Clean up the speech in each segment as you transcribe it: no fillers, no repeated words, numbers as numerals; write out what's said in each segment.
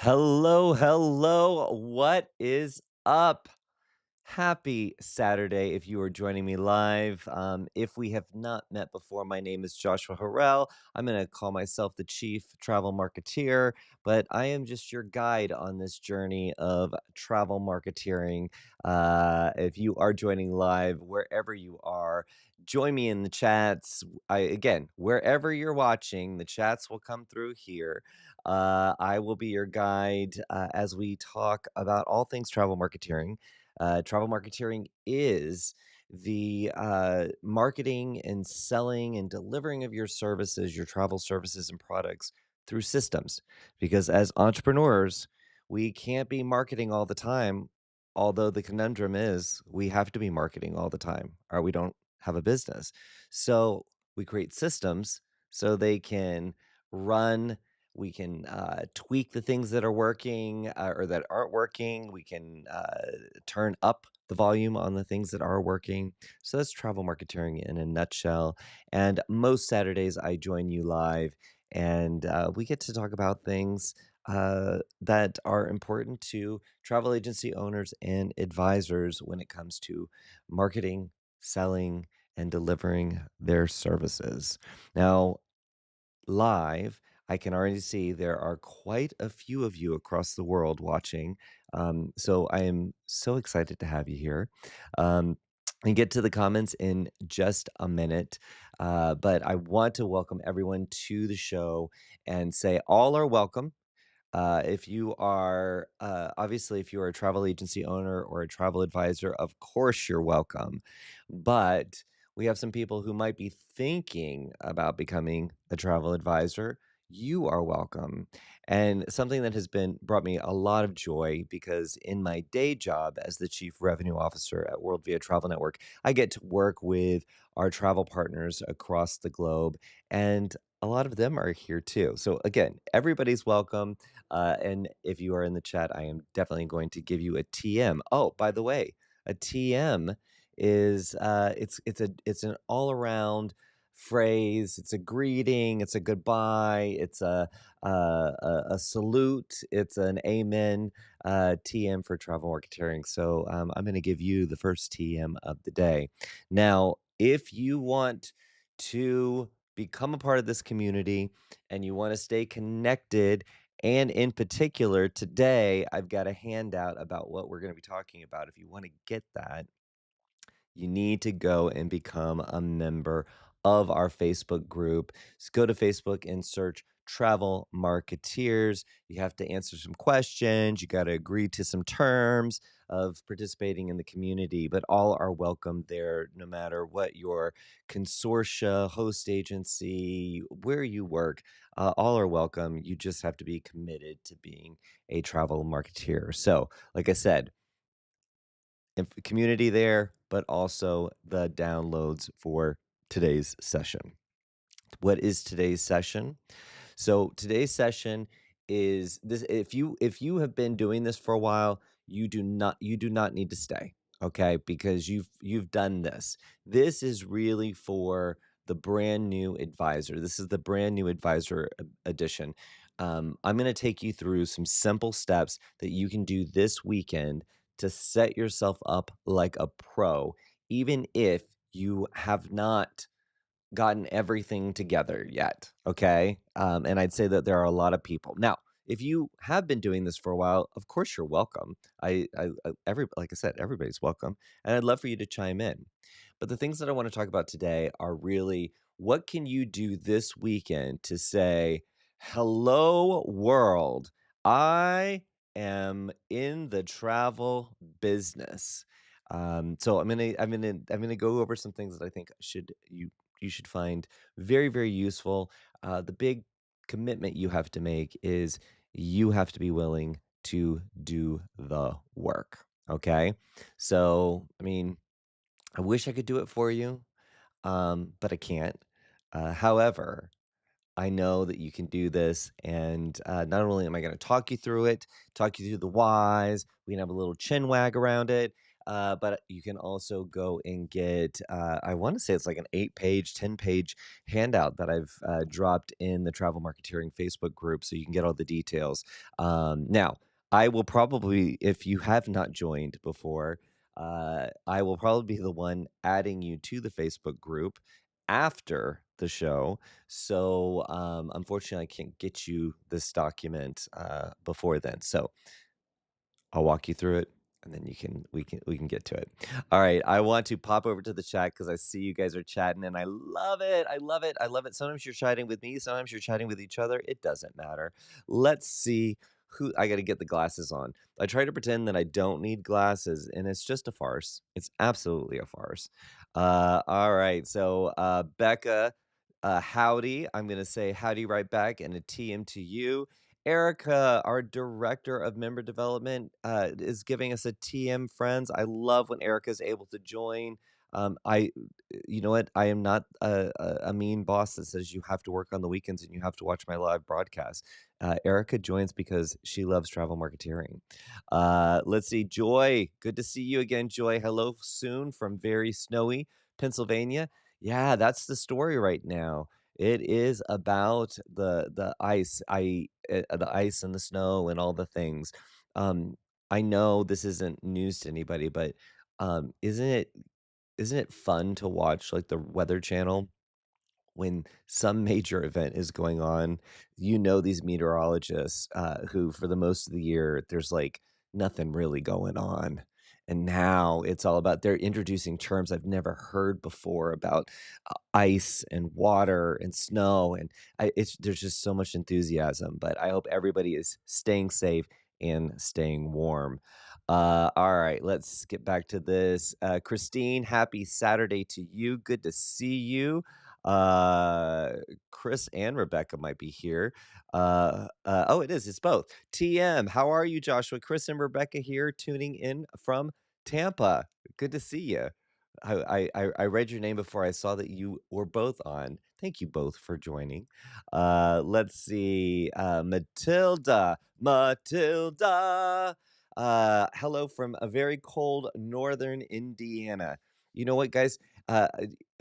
Hello, hello. What is up? Happy Saturday if you are joining me live. If we have not met before, my name is Joshua Harrell. I'm going to call myself the Chief Travel Marketeer, but I am just your guide on this journey of travel marketeering. If you are joining live, wherever you are, join me in the chats. Again, wherever you're watching, the chats will come through here. I will be your guide as we talk about all things travel marketeering. Travel marketeering is the marketing and selling and delivering of your services, your travel services and products through systems. Because as entrepreneurs, we can't be marketing all the time. Although the conundrum is we have to be marketing all the time, or we don't have a business. So we create systems so they can run. We can tweak the things that are working or that aren't working. We can turn up the volume on the things that are working. So that's travel marketing in a nutshell. And most Saturdays, I join you live and we get to talk about things that are important to travel agency owners and advisors when it comes to marketing, selling, and delivering their services. Now, live, I can already see there are quite a few of you across the world watching. So I am so excited to have you here. Um, and get to the comments in just a minute. But I want to welcome everyone to the show and say all are welcome. If you are, obviously, if you are a travel agency owner or a travel advisor, of course you're welcome. But we have some people who might be thinking about becoming a travel advisor. You are welcome. And something that has been brought me a lot of joy because in my day job as the chief revenue officer at World Via Travel Network, I get to work with our travel partners across the globe. And a lot of them are here too. So again, everybody's welcome. And if you are in the chat, I am definitely going to give you a TM. Oh, by the way, a TM is it's an all around phrase. It's a greeting. It's a goodbye. It's a salute. It's an amen. TM for travel marketing. So I'm going to give you the first TM of the day. Now, if you want to become a part of this community and you want to stay connected and in particular, today, I've got a handout about what we're going to be talking about. If you want to get that, you need to go and become a member of our Facebook group. So go to Facebook and search travel marketeers. You have to answer some questions. You got to agree to some terms of participating in the community, but all are welcome there, no matter what your consortia, host agency, where you work. All are welcome. You just have to be committed to being a travel marketeer. So, like I said, community there, but also the downloads for today's session. What is today's session? So today's session is this: if you have been doing this for a while, you do not need to stay, okay? Because you've done this. This is really for the brand new advisor. This is the brand new advisor edition. I'm going to take you through some simple steps that you can do this weekend to set yourself up like a pro, even if you have not gotten everything together yet, okay? And I'd say that there are a lot of people. Now, if you have been doing this for a while, of course you're welcome. Like I said, everybody's welcome, and I'd love for you to chime in. But the things that I want to talk about today are really, what can you do this weekend to say, "Hello world, I am in the travel business." So I'm gonna go over some things that I think you should find very, very useful. The big commitment you have to make is you have to be willing to do the work. Okay. So, I mean, I wish I could do it for you, but I can't. However, I know that you can do this, and not only am I going to talk you through it, talk you through the whys, we can have a little chin wag around it, but you can also go and get, I want to say it's like an 8-page, 10-page handout that I've dropped in the Travel Marketeering Facebook group, so you can get all the details. Now, I will probably, if you have not joined before, I will probably be the one adding you to the Facebook group after the show. So, unfortunately, I can't get you this document before then. So I'll walk you through it, and then we can get to it. All right, I want to pop over to the chat because I see you guys are chatting, and I love it. I love it. I love it. Sometimes you're chatting with me, sometimes you're chatting with each other. It doesn't matter. Let's see who I got to get the glasses on. I try to pretend that I don't need glasses, and it's just a farce. It's absolutely a farce. All right, so Becca, howdy. I'm gonna say howdy right back, and a TM to you. Erica, our director of member development, is giving us a TM, friends. I love when Erica is able to join. I, you know what? I am not a mean boss that says you have to work on the weekends and you have to watch my live broadcast. Erica joins because she loves travel marketeering. Let's see, Joy. Good to see you again, Joy. Hello soon from very snowy Pennsylvania. Yeah, that's the story right now. It is about the ice, the ice and the snow and all the things. Um, I know this isn't news to anybody, but isn't it fun to watch like the Weather Channel when some major event is going on? These meteorologists, who for the most of the year, there's like nothing really going on. And now it's all about, they're introducing terms I've never heard before about ice and water and snow. And there's just so much enthusiasm, but I hope everybody is staying safe and staying warm. All right, let's get back to this. Christine, happy Saturday to you. Good to see you. Uh, Chris and Rebecca might be here. Oh, it is. It's both. TM, how are you, Joshua? Chris and Rebecca here, tuning in from Tampa. Good to see you. I read your name before I saw that you were both on. Thank you both for joining. Let's see. Matilda. Hello from a very cold northern Indiana. You know what, guys?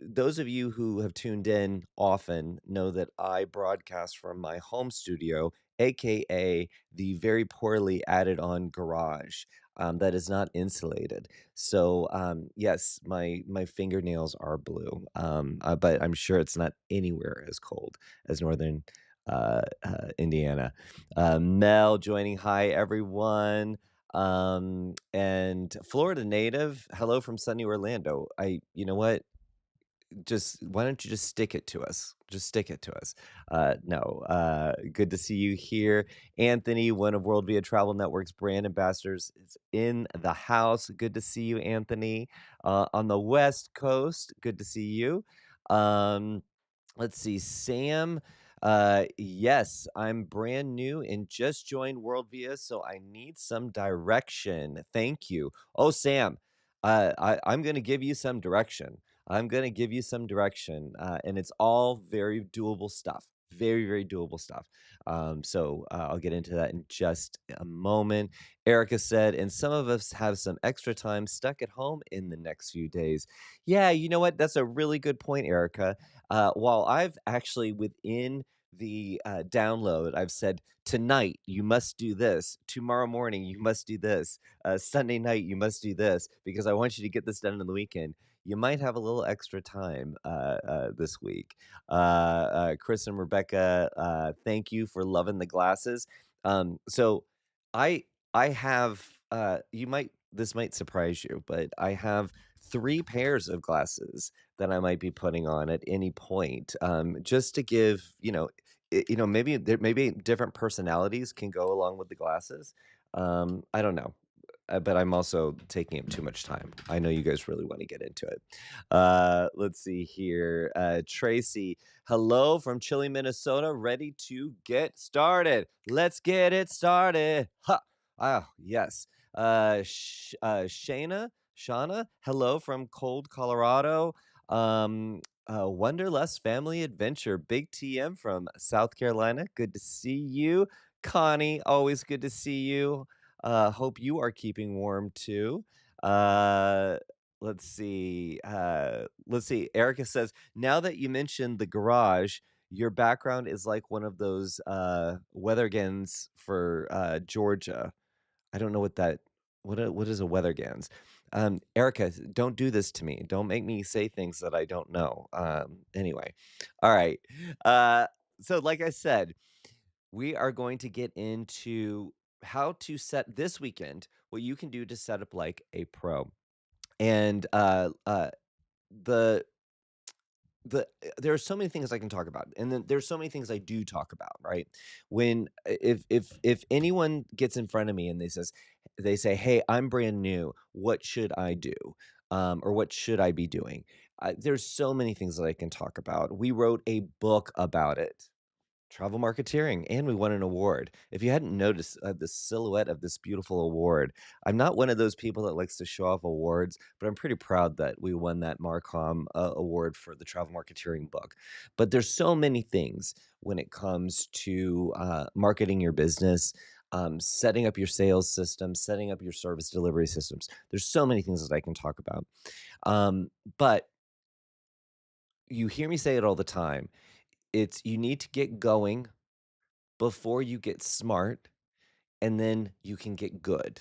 Those of you who have tuned in often know that I broadcast from my home studio, aka the very poorly added on garage, that is not insulated. So yes, my fingernails are blue, but I'm sure it's not anywhere as cold as northern Indiana. Mel joining. Hi, everyone. And Florida native. Hello from sunny Orlando. You know what? just why don't you just stick it to us? Just stick it to us. No, good to see you here. Anthony, one of World Via Travel Network's brand ambassadors, is in the house. Good to see you, Anthony. On the West Coast, good to see you. Um, let's see, Sam. Yes, I'm brand new and just joined World Via, so I need some direction. Thank you. Oh, Sam, I'm going to give you some direction. I'm gonna give you some direction, and it's all very doable stuff. Very, very doable stuff. I'll get into that in just a moment. Erica said, and some of us have some extra time stuck at home in the next few days. Yeah, you know what? That's a really good point, Erica. While I've actually within the download, I've said tonight you must do this, tomorrow morning you must do this, Sunday night you must do this because I want you to get this done in the weekend. You might have a little extra time this week. Chris and Rebecca, thank you for loving the glasses. So I I have you might this might surprise you, but I have 3 pairs of glasses that I might be putting on at any point, just to give maybe different personalities can go along with the glasses. I don't know. But I'm also taking up too much time. I know you guys really want to get into it. Let's see here. Tracy, hello from chilly Minnesota, ready to get started. Let's get it started. Ha! Ah, yes. Shauna, hello from cold Colorado. Wanderlust Family Adventure, Big TM from South Carolina. Good to see you. Connie, always good to see you. Hope you are keeping warm too. Uh, let's see. Erica says, now that you mentioned the garage, your background is like one of those weathergans for Georgia. I don't know what is a weathergans. Erica, don't do this to me. Don't make me say things that I don't know. Anyway, all right. Uh, so like I said, we are going to get into how to set this weekend what you can do to set up like a pro. And the there are so many things I can talk about, and then there's so many things I do talk about, right? When if anyone gets in front of me and they say, "Hey, I'm brand new. What should I do?" Or what should I be doing? There's so many things that I can talk about. We wrote a book about it. Travel Marketeering, and we won an award. If you hadn't noticed the silhouette of this beautiful award, I'm not one of those people that likes to show off awards, but I'm pretty proud that we won that Marcom award for the Travel Marketeering book. But there's so many things when it comes to marketing your business, setting up your sales system, setting up your service delivery systems. There's so many things that I can talk about. But you hear me say it all the time. It's you need to get going before you get smart, and then you can get good.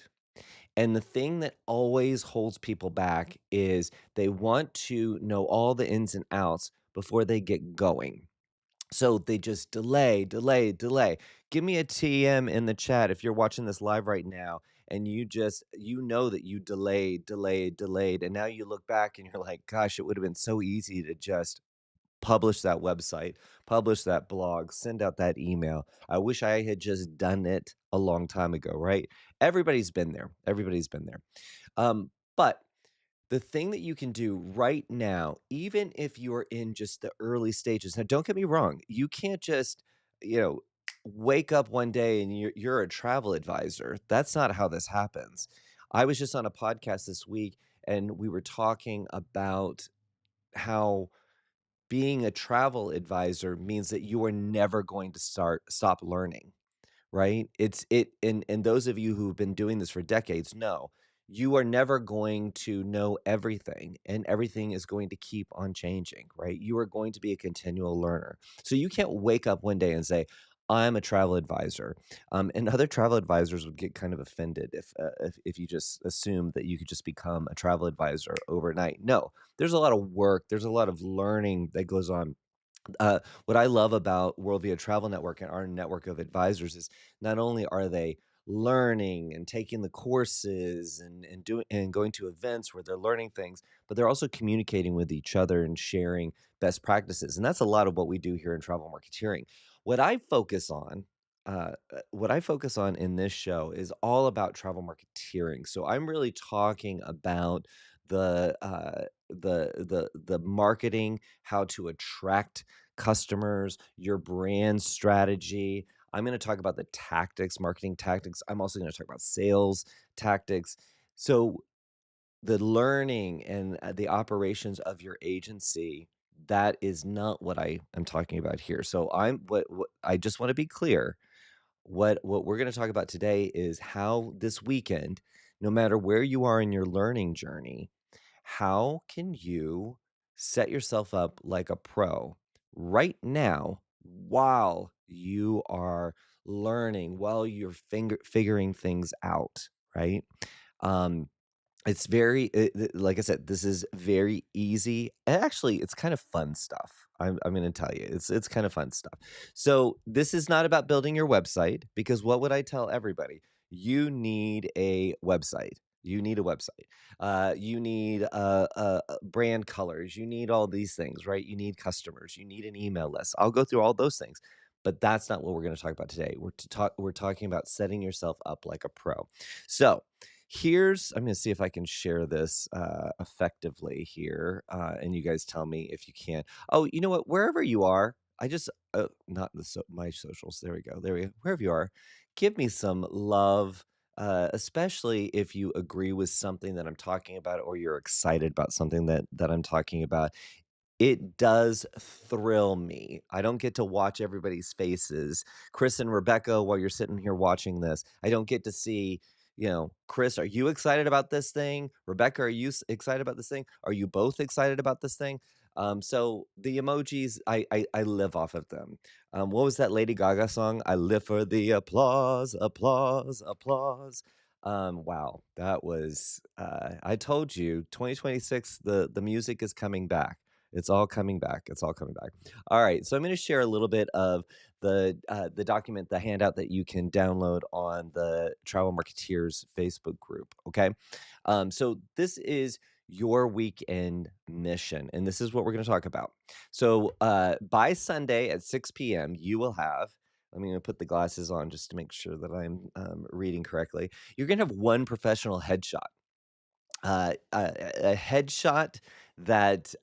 And the thing that always holds people back is they want to know all the ins and outs before they get going. So they just delay, delay, delay. Give me a TM in the chat if you're watching this live right now and you know that you delayed, delayed, delayed. And now you look back and you're like, gosh, it would have been so easy to just publish that website, publish that blog, send out that email. I wish I had just done it a long time ago, right? Everybody's been there. Everybody's been there. But the thing that you can do right now, even if you're in just the early stages, now don't get me wrong, you can't just, you know, wake up one day and you're a travel advisor. That's not how this happens. I was just on a podcast this week and we were talking about how being a travel advisor means that you are never going to stop learning, right? And those of you who've been doing this for decades know you are never going to know everything, and everything is going to keep on changing, right? You are going to be a continual learner. So you can't wake up one day and say, I'm a travel advisor. And other travel advisors would get kind of offended if you just assume that you could just become a travel advisor overnight. No, there's a lot of work, there's a lot of learning that goes on. What I love about World Via Travel Network and our network of advisors is not only are they learning and taking the courses and doing and going to events where they're learning things, but they're also communicating with each other and sharing best practices. And that's a lot of what we do here in travel marketeering. What I focus on what I focus on in this show is all about travel marketeering. So I'm really talking about the marketing, how to attract customers, your brand strategy. I'm going to talk about the tactics, marketing tactics. I'm also going to talk about sales tactics. So the learning and the operations of your agency, that is not what I am talking about here. So what I just want to be clear, what we're going to talk about today is how this weekend, no matter where you are in your learning journey, how can you set yourself up like a pro right now while you are learning, while you're figuring things out, right? Um, it's very like I said, this is very easy, and actually, it's kind of fun stuff. I'm gonna tell you, it's kind of fun stuff. So, this is not about building your website, because what would I tell everybody? You need a website. You need a website. You need, brand colors. You need all these things, right? You need customers. You need an email list. I'll go through all those things, but that's not what we're gonna talk about today. We're talking about setting yourself up like a pro. So, here's I'm gonna see if I can share this, effectively here, and you guys tell me if you can. Oh, you know what? Wherever you are, I just not my socials. There we go. There we go. Wherever you are, give me some love, especially if you agree with something that I'm talking about or you're excited about something that I'm talking about. It does thrill me. I don't get to watch everybody's faces. Chris and Rebecca, while you're sitting here watching this, I don't get to see, Chris, are you excited about this thing? Rebecca, are you excited about this thing? Are you both excited about this thing? So the emojis, I live off of them. What was that Lady Gaga song? I live for the applause, applause, applause. Wow, that was. I told you, 2026. The music is coming back. It's all coming back. It's all coming back. All right. So I'm going to share a little bit of the document, the handout that you can download on the Travel Marketeers Facebook group. Okay. So this is your weekend mission, and this is what we're going to talk about. So by Sunday at 6 p.m., you will have. I'm going to put the glasses on just to make sure that I'm reading correctly. You're going to have one professional headshot, a headshot that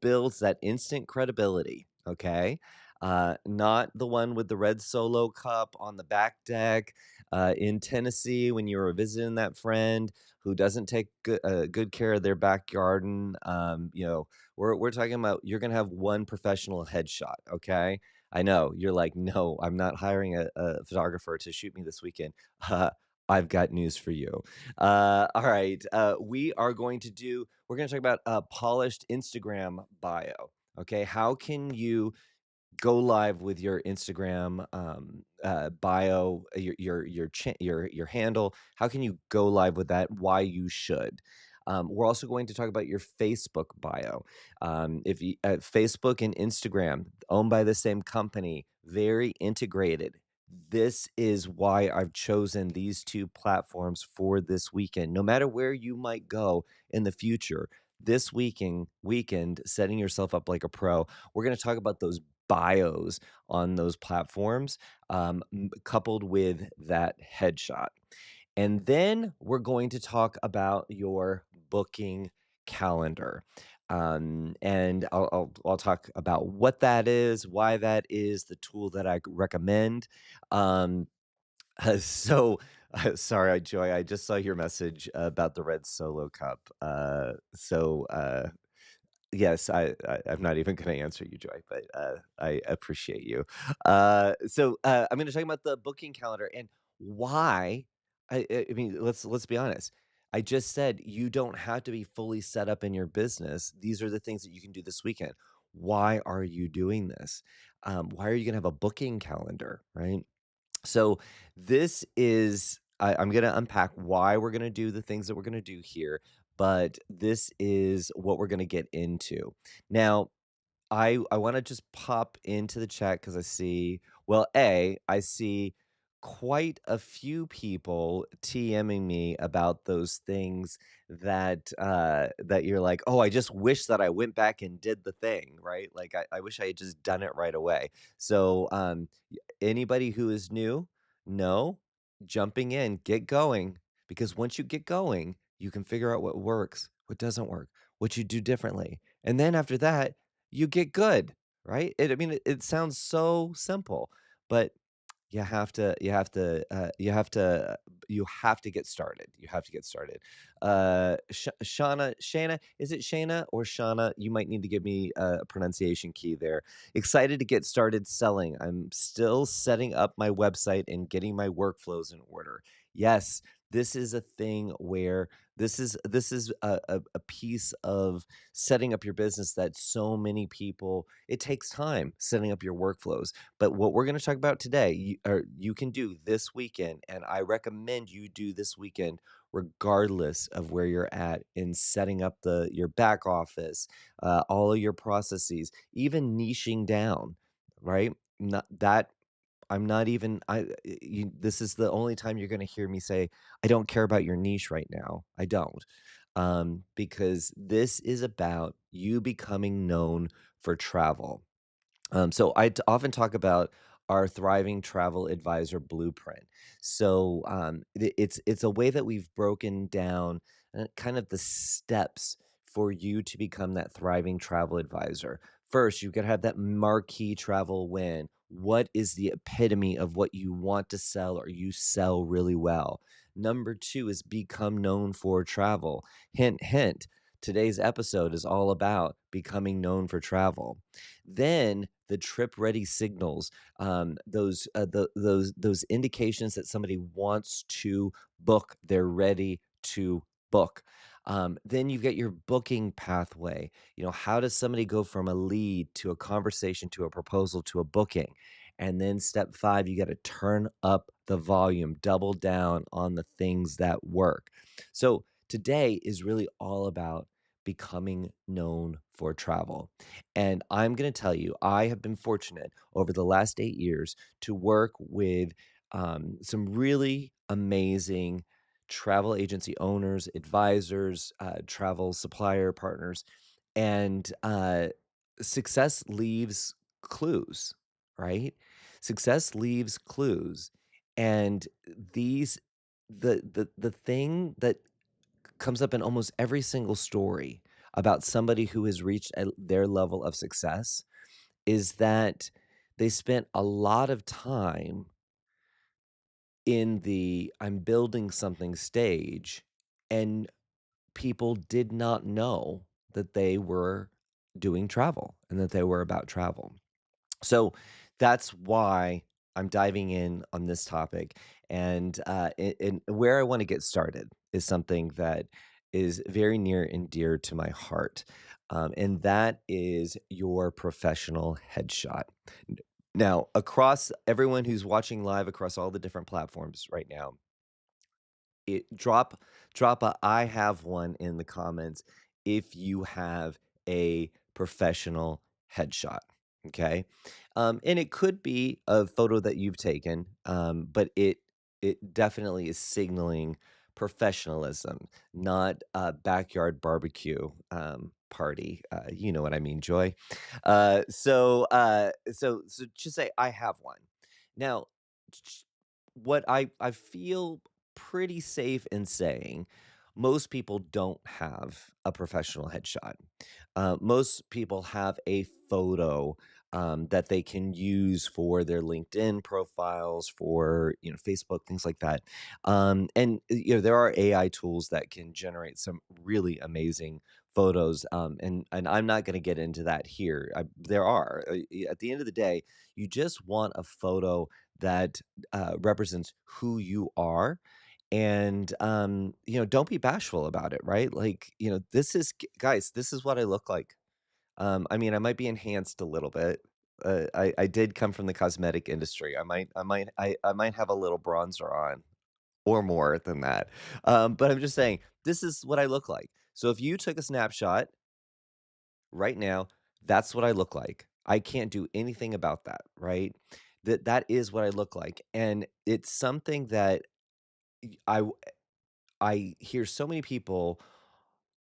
builds that instant credibility. Okay. Not the one with the red solo cup on the back deck in Tennessee when you were visiting that friend who doesn't take good care of their back garden. We're talking about you're going to have one professional headshot. Okay. I know you're like, no, I'm not hiring a photographer to shoot me this weekend. I've got news for you. All right. We're going to talk about a polished Instagram bio. Okay. How can you go live with your Instagram bio, your handle? How can you go live with that? Why you should. We're also going to talk about your Facebook bio. If you, Facebook and Instagram, owned by the same company, very integrated. This is why I've chosen these two platforms for this weekend. No matter where you might go in the future, this weekend, setting yourself up like a pro. We're going to talk about those bios on those platforms, coupled with that headshot. And then we're going to talk about your booking calendar. And I'll talk about what that is, why that is, the tool that I recommend. Um, sorry, Joy, I just saw your message about the red solo cup. Yes, I'm not even gonna answer you, Joy, but, I appreciate you. I'm gonna talk about the booking calendar and why I mean, let's be honest. I just said you don't have to be fully set up in your business. These are the things that you can do this weekend. Why are you doing this? Why are you gonna have a booking calendar, right? So I'm going to unpack why we're going to do the things that we're going to do here, but this is what we're going to get into. Now, I want to just pop into the chat because I see quite a few people TMing me about those things that you're like, "Oh, I just wish that I went back and did the thing," right? Like, I wish I had just done it right away. So, anybody who is new, no, jumping in, get going, because once you get going, you can figure out what works, what doesn't work, what you do differently, and then after that, you get good, right? It sounds so simple, but you have to get started. You have to get started. Shana, is it Shana or Shana? You might need to give me a pronunciation key there. Excited to get started selling. I'm still setting up my website and getting my workflows in order. Yes, this is a thing where this is a piece of setting up your business that so many people it takes time setting up your workflows. But what we're going to talk about today, you can do this weekend, and I recommend you do this weekend, regardless of where you're at in setting up your back office, all of your processes, even niching down, right? Not that I'm not even you this is the only time you're gonna hear me say, "I don't care about your niche right now." I don't. Because this is about you becoming known for travel. So often talk about our thriving travel advisor blueprint. So it's a way that we've broken down kind of the steps for you to become that thriving travel advisor. First, you've got to have that marquee travel win. What is the epitome of what you want to sell or you sell really well? Number two is become known for travel. Hint, hint. Today's episode is all about becoming known for travel. Then the trip ready signals, those indications that somebody wants to book, they're ready to book. Then you've got your booking pathway. You know, how does somebody go from a lead to a conversation to a proposal to a booking? And then step five, you got to turn up the volume, double down on the things that work. So today is really all about becoming known for travel. And I'm going to tell you, I have been fortunate over the last 8 years to work with some really amazing travel agency owners, advisors, travel supplier partners, and success leaves clues, right? Success leaves clues, and these the thing that comes up in almost every single story about somebody who has reached their level of success is that they spent a lot of time in the "I'm building something" stage, and people did not know that they were doing travel and that they were about travel. So that's why I'm diving in on this topic. And where I want to get started is something that is very near and dear to my heart. And that is your professional headshot. Now, across everyone who's watching live across all the different platforms right now, it drop a "I have one" in the comments if you have a professional headshot, okay? And it could be a photo that you've taken, but it definitely is signaling professionalism, not a backyard barbecue, party, you know what I mean, Joy? So just say, "I have one." Now, ch what I feel pretty safe in saying most people don't have a professional headshot. Most people have a photo that they can use for their LinkedIn profiles, for Facebook, things like that. And there are AI tools that can generate some really amazing photos. And I'm not going to get into that here. There are. At the end of the day, you just want a photo that represents who you are. And don't be bashful about it, right? Like, guys, this is what I look like. I might be enhanced a little bit. I did come from the cosmetic industry. I might have a little bronzer on or more than that. But I'm just saying, this is what I look like. So if you took a snapshot right now, that's what I look like. I can't do anything about that, right? that is what I look like, and it's something that y I hear so many people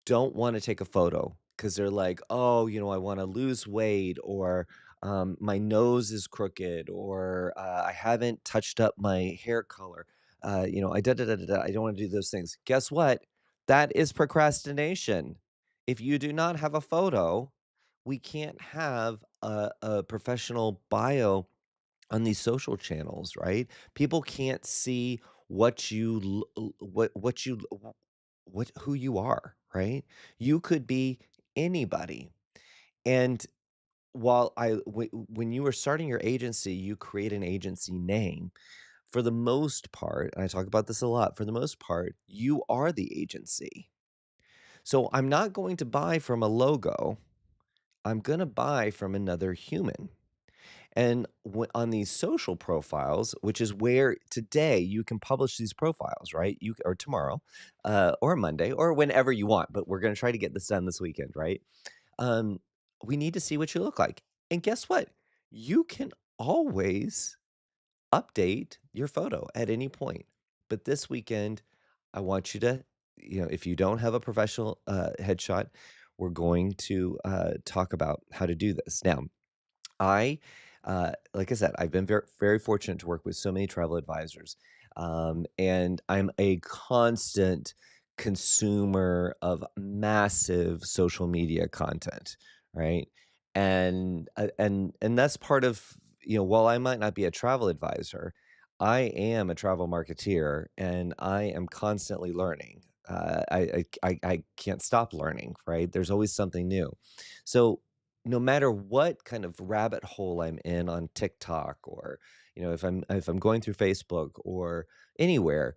don't wanna take a photo because 'cause they're like, "Oh, I wanna lose weight," or, "My nose is crooked," or, "I haven't touched up my hair color." I I don't wanna do those things. Guess what? That is procrastination. If you do not have a photo, we can't have a professional bio on these social channels, right? People can't see what you what you what who you are, right? You could be anybody. And when you were starting your agency, you create an agency name. For the most part, and I talk about this a lot, for the most part, you are the agency. So I'm not going to buy from a logo. I'm going to buy from another human. And on these social profiles, which is where today you can publish these profiles, right? Or tomorrow, or Monday, or whenever you want. But we're going to try to get this done this weekend, right? Um, we need to see what you look like. And guess what? You can always update your photo at any point. But this weekend, I want you to, if you don't have a professional headshot, we're going to talk about how to do this. Now, I, like I said, I've been very, very fortunate to work with so many travel advisors, and I'm a constant consumer of massive social media content, right? And that's part of while I might not be a travel advisor, I am a travel marketeer, and I am constantly learning. I can't stop learning, right? There's always something new. So no matter what kind of rabbit hole I'm in on TikTok or, if I'm going through Facebook or anywhere,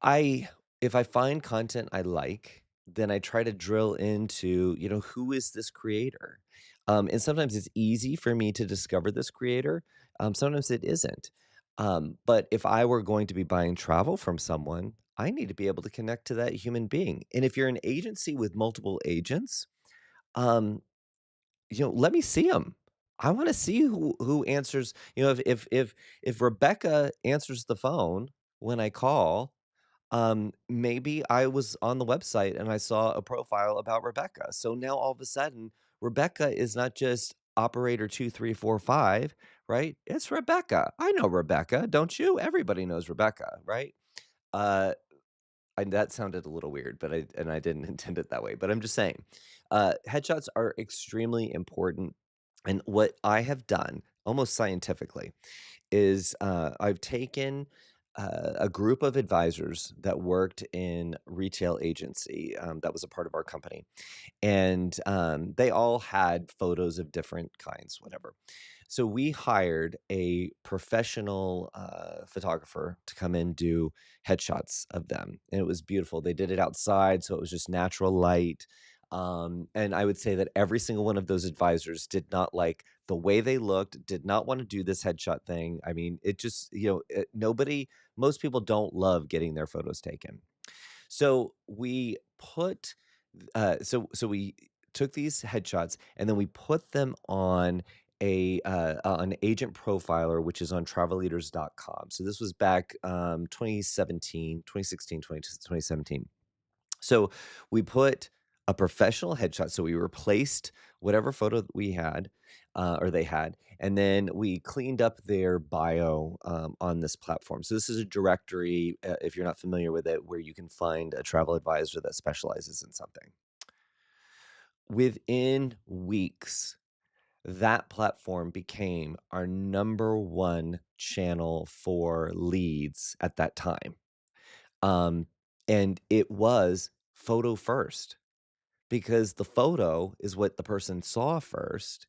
I if I find content I like, then I try to drill into, who is this creator? And sometimes it's easy for me to discover this creator. Sometimes it isn't. But if I were going to be buying travel from someone, I need to be able to connect to that human being. And if you're an agency with multiple agents, um, let me see them. I wanna see who answers if Rebecca answers the phone when I call, maybe I was on the website and I saw a profile about Rebecca. So now all of a sudden, Rebecca is not just operator 2, 3, 4, 5, right? It's Rebecca. I know Rebecca, don't you? Everybody knows Rebecca, right? Uh and that sounded a little weird, but I didn't intend it that way, but I'm just saying, headshots are extremely important, and what I have done, almost scientifically, is, I've taken, a group of advisors that worked in retail agency, that was a part of our company, and, they all had photos of different kinds, whatever. So we hired a professional, photographer to come and do headshots of them, and it was beautiful. They did it outside, so it was just natural light, and I would say that every single one of those advisors did not like the way they looked, did not wanna do this headshot thing. I mean, it just nobody most people don't love getting their photos taken. So we took these headshots and then we put them on an agent profiler, which is on travelleaders.com. So this was back 2017. So we put a professional headshot. So we replaced whatever photo that we had or they had, and then we cleaned up their bio on this platform. So this is a directory, if you're not familiar with it, where you can find a travel advisor that specializes in something. Within weeks, that platform became our number one channel for leads at that time. Um, and it was photo first because the photo is what the person saw first,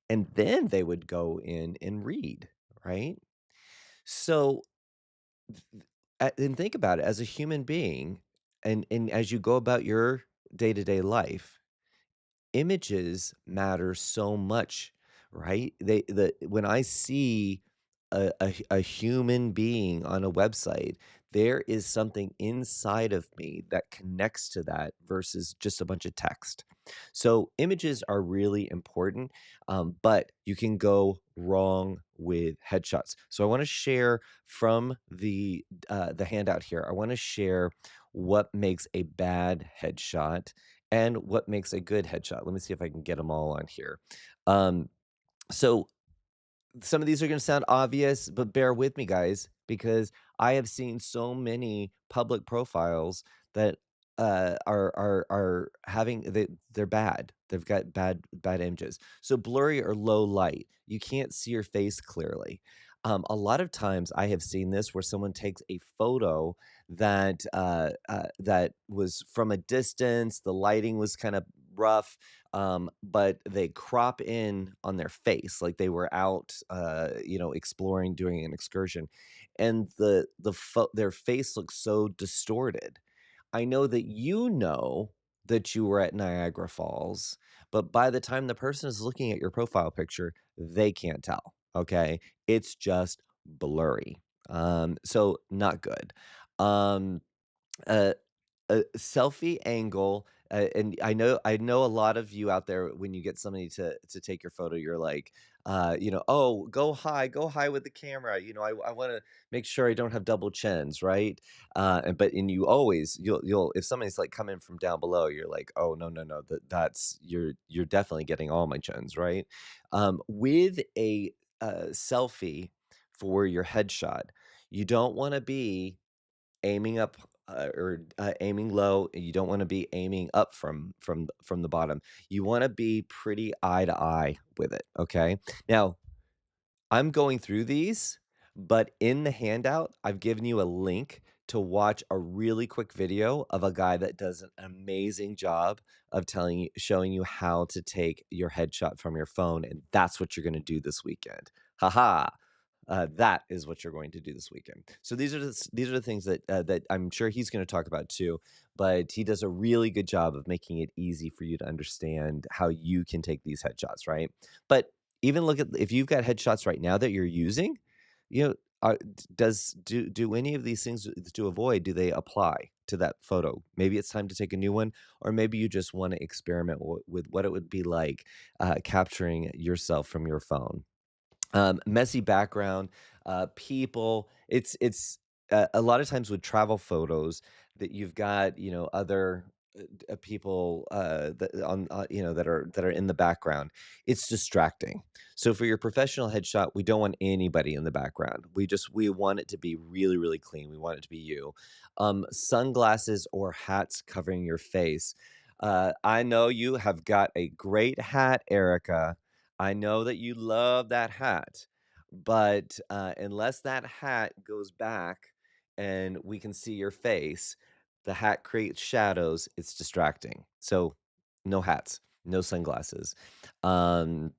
and then they would go in and read, right? So, and think about it as a human being, and as you go about your day to day life, images matter so much, right? When I see a human being on a website, there is something inside of me that connects to that versus just a bunch of text. So images are really important, but you can go wrong with headshots. So I want to share from the handout here. I want to share what makes a bad headshot and what makes a good headshot. Let me see if I can get them all on here. Um, so some of these are gonna sound obvious, but bear with me, guys, because I have seen so many public profiles that, are having they're bad. They've got bad images. So blurry or low light, you can't see your face clearly. A lot of times I have seen this where someone takes a photo that was from a distance, the lighting was kinda rough, but they crop in on their face like they were out, exploring, doing an excursion, and their face looks so distorted. I know that you know that you were at Niagara Falls, but by the time the person is looking at your profile picture, they can't tell. Okay, it's just blurry. So not good. Um, uh, a selfie angle, and I know a lot of you out there, when you get somebody to take your photo, you're like, "Oh, go high with the camera." I wanna make sure I don't have double chins, right? And you always you'll if somebody's, like, coming from down below, you're like, "Oh, no, no, no, that's you're definitely getting all my chins," right? With a, selfie for your headshot, you don't wanna be aiming up, or, aiming low, you don't wanna be aiming up from the bottom. You wanna be pretty eye to eye with it, okay? Now, I'm going through these, but in the handout, I've given you a link to watch a really quick video of a guy that does an amazing job of showing you how to take your headshot from your phone, and that's what you're gonna do this weekend. Haha. That is what you're going to do this weekend. So these are the things that I'm sure he's going to talk about too. But he does a really good job of making it easy for you to understand how you can take these headshots, right? But even look at if you've got headshots right now that you're using, you know, do any of these things to avoid? Do they apply to that photo? Maybe it's time to take a new one, or maybe you just want to experiment with what it would be like capturing yourself from your phone. Messy background, people. It's a lot of times with travel photos that you've got, other people that are in the background. It's distracting. So for your professional headshot, we don't want anybody in the background. We want it to be really really clean. We want it to be you. Sunglasses or hats covering your face. I know you have got a great hat, Erica. I know that you love that hat, but, unless that hat goes back and we can see your face, the hat creates shadows, it's distracting. So, no hats, no sunglasses. Um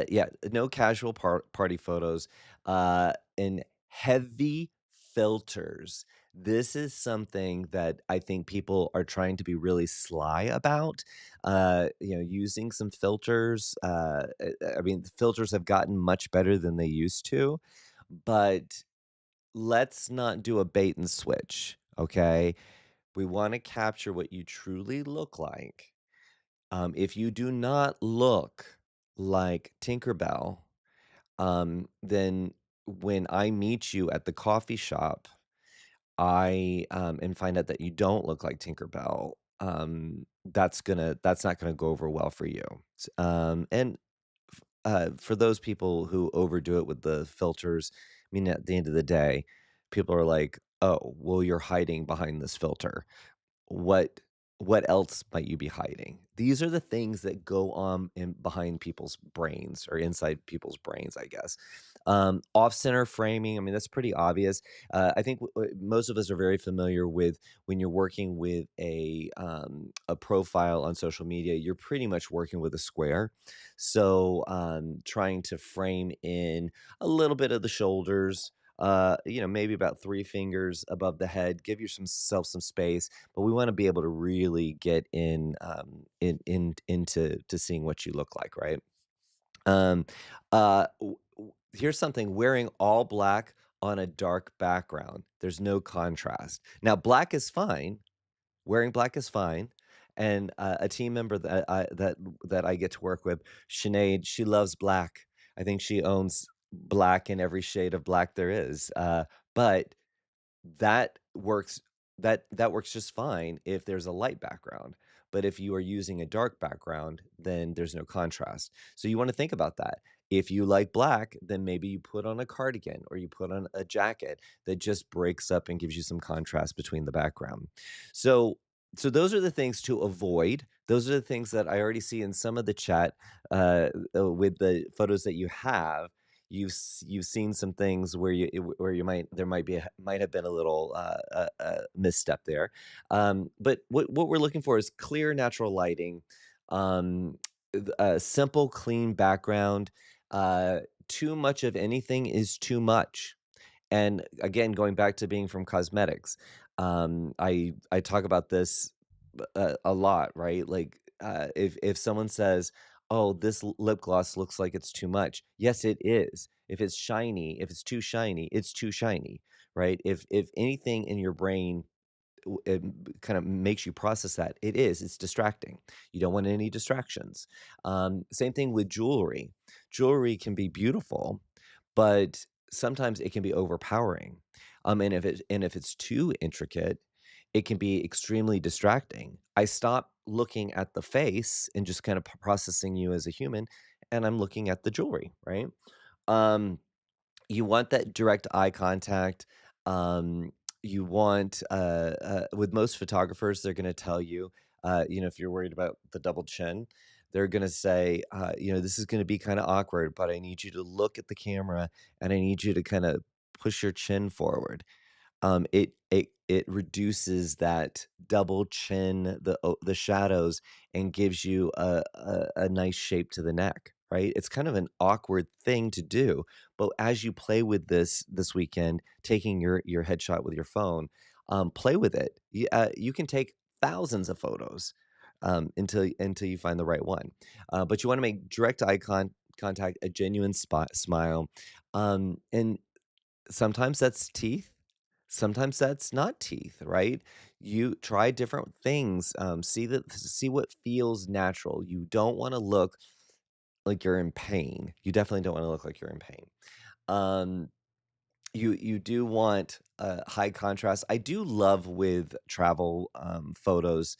yeah, no casual party photos, and heavy filters. This is something that I think people are trying to be really sly about, using some filters, I mean, the filters have gotten much better than they used to, but let's not do a bait and switch, okay? We wanna capture what you truly look like. If you do not look like Tinkerbell, then when I meet you at the coffee shop, and find out that you don't look like Tinkerbell, that's not gonna go over well for you. And for those people who overdo it with the filters, I mean, at the end of the day, people are like, "Oh, well, you're hiding behind this filter." What what else might you be hiding? These are the things that go on in behind people's brains or inside people's brains, I guess. Off-center framing, I mean, that's pretty obvious. I think most of us are very familiar with when you're working with a profile on social media, you're pretty much working with a square. So, trying to frame in a little bit of the shoulders, maybe about 3 fingers above the head, give yourself some space, but we wanna be able to really get into seeing what you look like, right? Um, w w Here's something, wearing all black on a dark background. There's no contrast. Now, black is fine. Wearing black is fine. And a team member that I get to work with, Sinead, she loves black. I think she owns black in every shade of black there is. But that works that works just fine if there's a light background, but if you are using a dark background, then there's no contrast. So you wanna think about that. If you like black, then maybe you put on a cardigan or you put on a jacket that just breaks up and gives you some contrast between the background. So so those are the things to avoid. Those are the things that I already see in some of the chat, with the photos that you have. You've seen some things where where you might there might be might have been a little misstep there, but what we're looking for is clear natural lighting, a simple clean background. uh, Too much of anything is too much. And again, going back to being from cosmetics, I talk about this a lot, right? Like, if someone says, "Oh, this lip gloss looks like it's too much," yes, it is. If it's shiny, if it's too shiny, it's too shiny, right? If anything in your brain it kind of makes you process that, it's distracting. You don't want any distractions. Same thing with jewelry. Jewelry can be beautiful, but sometimes it can be overpowering. And if it's too intricate, it can be extremely distracting. I stop looking at the face and just kind of processing you as a human, and I'm looking at the jewelry, right? Um, you want that direct eye contact. You want with most photographers, they're gonna tell you, if you're worried about the double chin, they're gonna say, "This is gonna be kinda awkward, but I need you to look at the camera, and I need you to kinda push your chin forward." It reduces that double chin, the shadows, and gives you a nice shape to the neck, right? It's kind of an awkward thing to do, but as you play with this weekend, taking your headshot with your phone, play with it. You can take thousands of photos, until you find the right one. But you wanna make direct eye contact, a genuine smile, and sometimes that's teeth, sometimes that's not teeth, right? You try different things, see what feels natural. You don't wanna look like you're in pain. You definitely don't wanna look like you're in pain. Um, you do want, high contrast. I do love with travel, photos,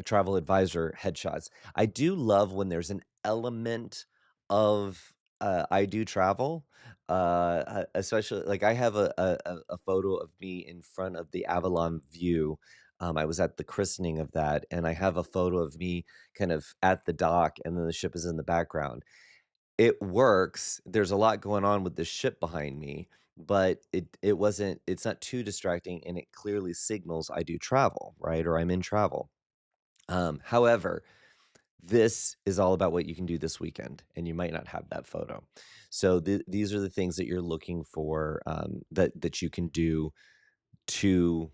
travel advisor headshots. I do love when there's an element of, I do travel, especially like I have a photo of me in front of the Avalon View. I was at the christening of that, and I have a photo of me kind of at the dock, and then the ship is in the background. It works. There's a lot going on with the ship behind me, but it's not too distracting, and it clearly signals I do travel, right? Or I'm in travel. However, this is all about what you can do this weekend, and you might not have that photo. So these are the things that you're looking for, that you can do to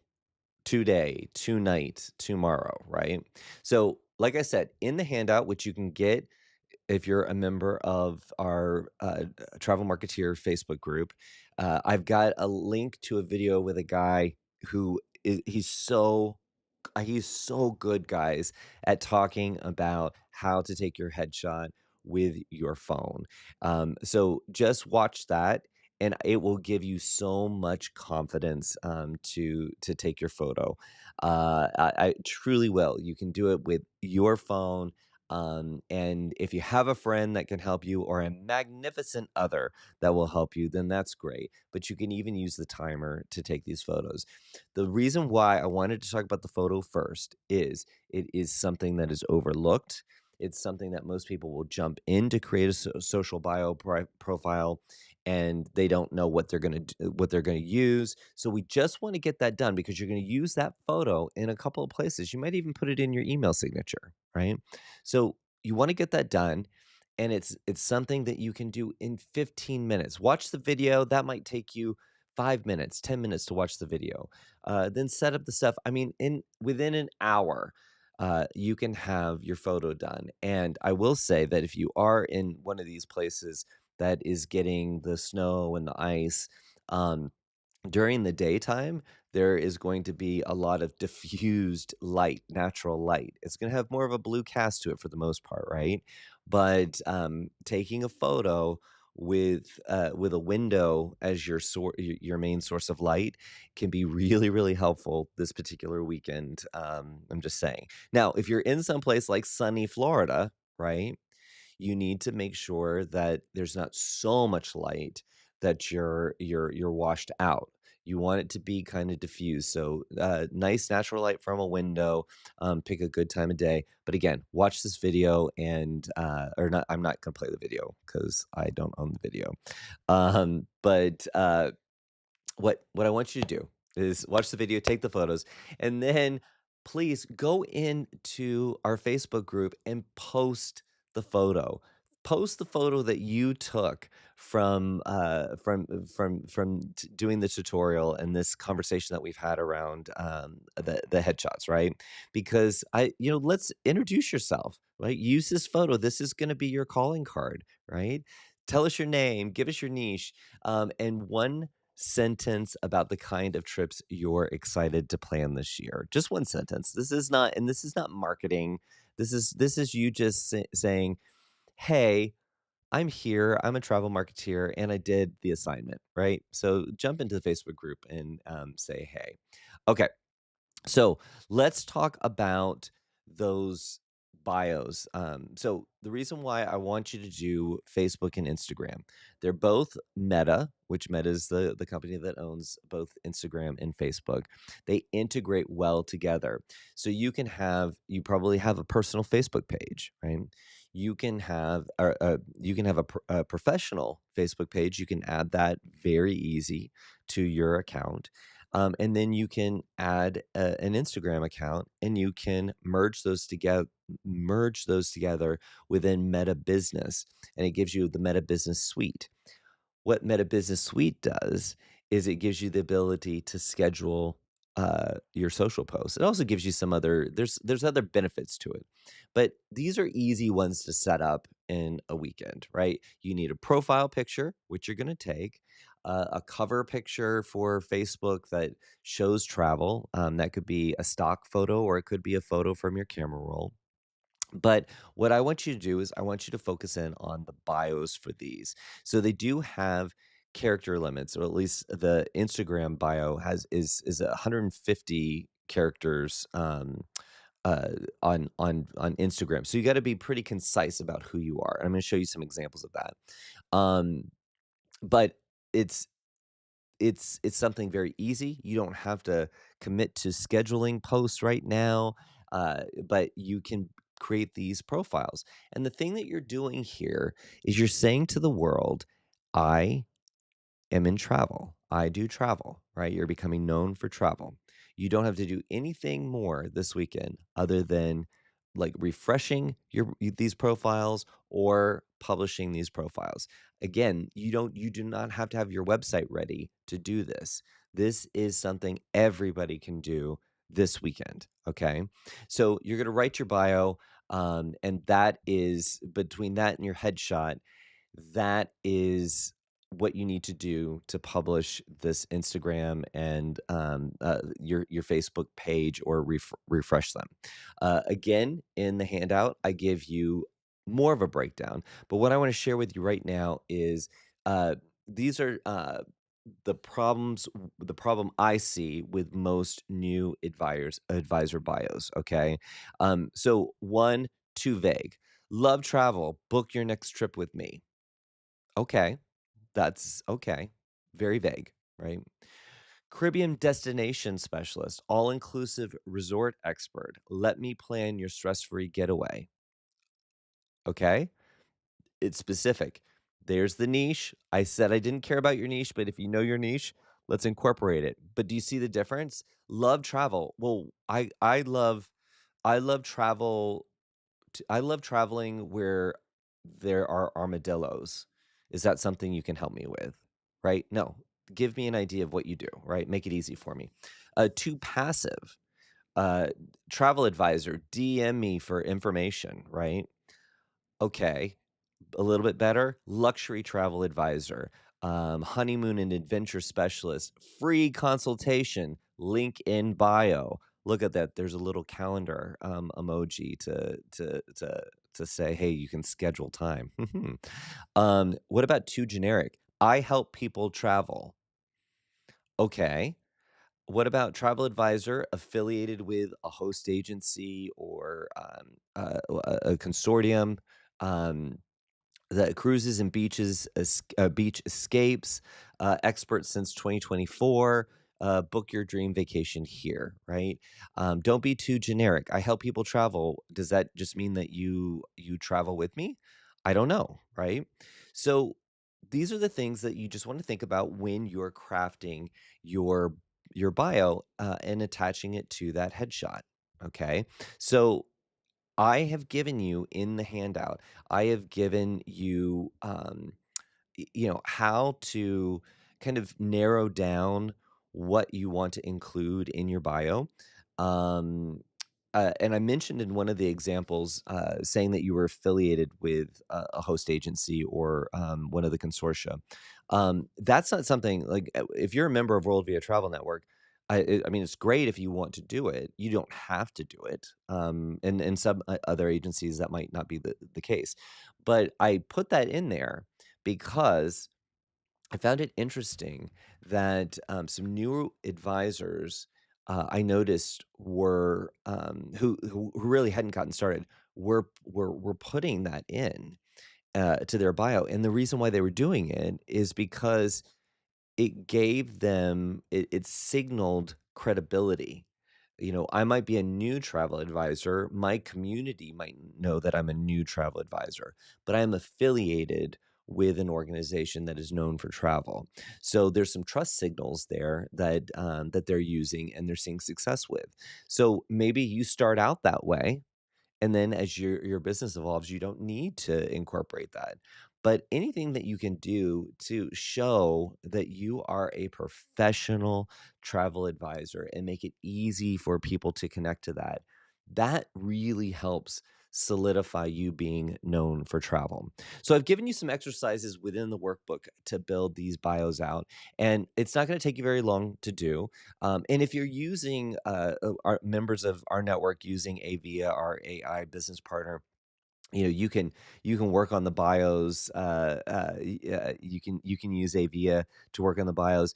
today, tonight, tomorrow, right? So, like I said, in the handout, which you can get if you're a member of our Travel Marketeer Facebook group, I've got a link to a video with a guy who he's so good, guys, at talking about how to take your headshot with your phone. So just watch that, and it will give you so much confidence, to take your photo. I truly will. You can do it with your phone. And if you have a friend that can help you or a magnificent other that will help you, then that's great. But you can even use the timer to take these photos. The reason why I wanted to talk about the photo first is it is something that is overlooked. It's something that most people will jump in to create a social profile, and they don't know what they're gonna use. So we just want to get that done because you're going to use that photo in a couple of places. You might even put it in your email signature, right? So you want to get that done, and it's something that you can do in 15 minutes. Watch the video. That might take you 5 minutes, 10 minutes to watch the video. Then set up the stuff. I mean, in within an hour, you can have your photo done. And I will say that if you are in one of these places that is getting the snow and the ice, Um, During the daytime, there is going to be a lot of diffused light, natural light. It's gonna have more of a blue cast to it for the most part, right? But, taking a photo with a window as your main source of light can be really, really helpful this particular weekend, I'm just saying. Now, if you're in some place like sunny Florida, right, you need to make sure that there's not so much light that you're washed out. You want it to be kind of diffused. So, nice natural light from a window. Pick a good time of day. But again, watch this video and or not. I'm not gonna play the video because I don't own the video. But what I want you to do is watch the video, take the photos, and then please go into our Facebook group and post the photo. Post the photo that you took from doing the tutorial and this conversation that we've had around the headshots, right? Because let's introduce yourself, right? Use this photo. This is going to be your calling card, right? Tell us your name, give us your niche, and one sentence about the kind of trips you're excited to plan this year. Just one sentence. This is not marketing. This is you just saying, "Hey, I'm here. I'm a travel marketeer, and I did the assignment." Right. So jump into the Facebook group and say, "Hey." Okay. So let's talk about those bios. So the reason why I want you to do Facebook and Instagram, they're both Meta, which Meta is the company that owns both Instagram and Facebook. They integrate well together. So you probably have a personal Facebook page, right? You can have a professional Facebook page. You can add that very easy to your account, and then you can add an Instagram account, and you can merge those together within Meta Business, and it gives you the Meta Business Suite. What Meta Business Suite does is it gives you the ability to schedule your social posts. It also gives you some other there's other benefits to it, but these are easy ones to set up in a weekend, right? You need a profile picture, which you're going to take, a cover picture for Facebook that shows travel. That could be a stock photo, or it could be a photo from your camera roll. But what I want you to do is I want you to focus in on the bios for these. So they do have character limits, or at least the Instagram bio is 150 characters on Instagram. So you got to be pretty concise about who you are. I'm going to show you some examples of that. Um, but it's it's something very easy. You don't have to commit to scheduling posts right now, but you can create these profiles. And the thing that you're doing here is you're saying to the world, I am in travel. I do travel, right? You're becoming known for travel. You don't have to do anything more this weekend other than like refreshing these profiles or publishing these profiles. Again, you do not have to have your website ready to do this. This is something everybody can do this weekend, okay? So you're going to write your bio, and that is between that and your headshot, that is what you need to do to publish this Instagram and your Facebook page, or refresh them. Again, in the handout, I give you more of a breakdown, but what I want to share with you right now is these are the problem I see with most new advisor bios. Okay, so one, too vague. Love travel. Book your next trip with me. Okay, that's okay. Very vague, right? Caribbean destination specialist, all inclusive resort expert. Let me plan your stress free getaway. Okay, it's specific. There's the niche. I said I didn't care about your niche, but if you know your niche, let's incorporate it. But do you see the difference? Love travel. Well, I love travel I love traveling where there are armadillos. Is that something you can help me with? Right? No. Give me an idea of what you do, right? Make it easy for me. Too passive. Uh, Travel advisor, DM me for information, right? Okay. A little bit better. Luxury travel advisor. honeymoon and adventure specialist, free consultation, link in bio. Look at that. There's a little calendar emoji to say, hey, you can schedule time. What about too generic? I help people travel. Okay. What about travel advisor affiliated with a host agency or a consortium? Um, the cruises and beach escapes, expert since 2024. Book your dream vacation here, right? Don't be too generic. I help people travel. Does that just mean that you travel with me? I don't know, right? So these are the things that you just want to think about when you're crafting your your bio and attaching it to that headshot. Okay, so I have given you in the handout, I have given you, how to kind of narrow down what you want to include in your bio. Um, and I mentioned in one of the examples saying that you were affiliated with a host agency or one of the consortia. That's not something like if you're a member of World Via Travel Network. I mean, it's great if you want to do it. You don't have to do it. And some other agencies that might not be the case. But I put that in there because I found it interesting that some new advisors I noticed were who really hadn't gotten started were putting that in to their bio, and the reason why they were doing it is because it gave them it signaled credibility. I might be a new travel advisor, my community might know that I'm a new travel advisor, but I am affiliated with an organization that is known for travel. So there's some trust signals there that they're using and they're seeing success with. So maybe you start out that way and then as your business evolves, you don't need to incorporate that. But anything that you can do to show that you are a professional travel advisor and make it easy for people to connect to that, that really helps solidify you being known for travel. So I've given you some exercises within the workbook to build these bios out, and it's not going to take you very long to do. And if you're using our members of our network using Avia, our AI business partner, you can work on the bios. You can use Avia to work on the bios.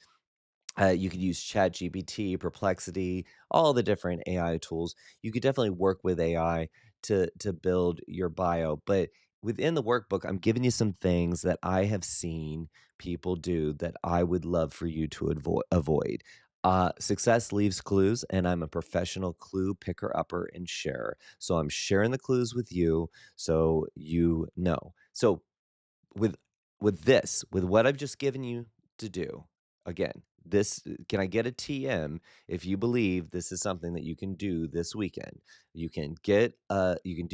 You could use ChatGPT, Perplexity, all the different AI tools. You could definitely work with AI to build your bio. But within the workbook, I'm giving you some things that I have seen people do that I would love for you to avoid. Success leaves clues, and I'm a professional clue picker, upper, and sharer. So I'm sharing the clues with you so you know. So with with what I've just given you to do, again, this can I get a TM if you believe this is something that you can do this weekend? You can do